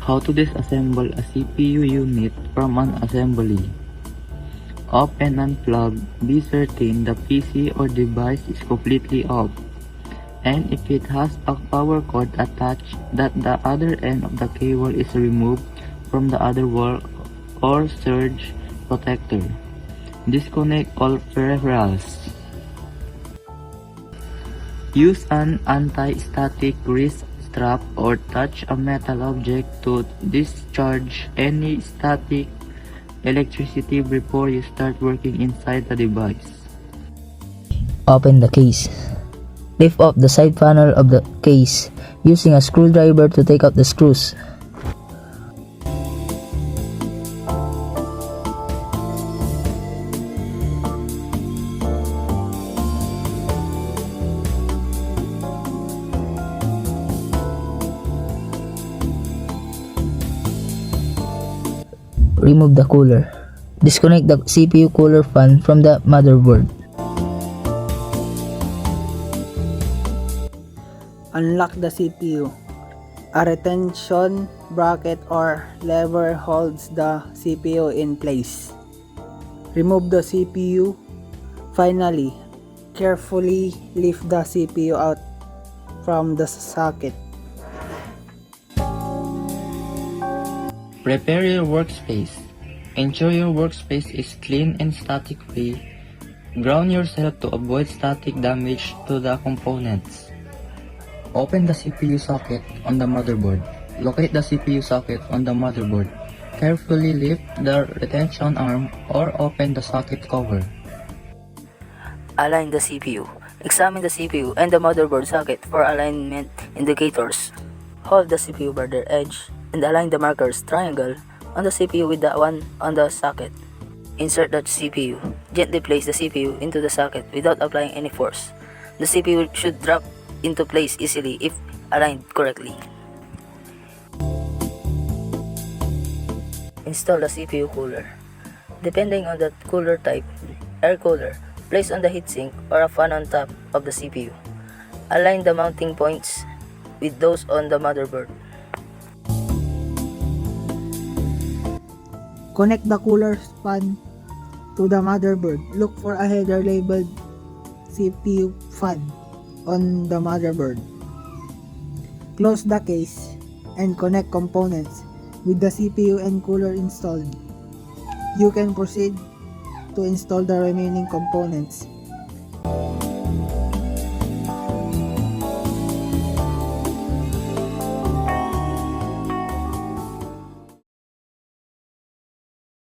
How to disassemble a CPU unit from an assembly. Open and plug. Be certain the PC or device is completely off, and if it has a power cord attached, that the other end of the cable is removed from the other wall or surge protector. Disconnect all peripherals. Use an anti-static wrist strap or touch a metal object to discharge any static electricity before you start working inside the device. Open the case. Lift up the side panel of the case using a screwdriver to take out the screws. Remove the cooler. Disconnect the CPU cooler fan from the motherboard. Unlock the CPU. A retention bracket or lever holds the CPU in place. Remove the CPU. Finally, carefully lift the CPU out from the socket. Prepare your workspace. Ensure your workspace is clean and static-free. Ground yourself to avoid static damage to the components. Open the CPU socket on the motherboard. Locate the CPU socket on the motherboard. Carefully lift the retention arm or open the socket cover. Align the CPU. Examine the CPU and the motherboard socket for alignment indicators. Hold the CPU by their edge and align the markers triangle on the CPU with the one on the socket. Insert the CPU. Gently place the CPU into the socket without applying any force. The CPU should drop into place easily if aligned correctly. Install the CPU cooler. Depending on the cooler type, air cooler, place on the heatsink or a fan on top of the CPU. Align the mounting points with those on the motherboard. Connect the cooler fan to the motherboard. Look for a header labeled CPU fan on the motherboard. Close the case and connect components with the CPU and cooler installed. You can proceed to install the remaining components.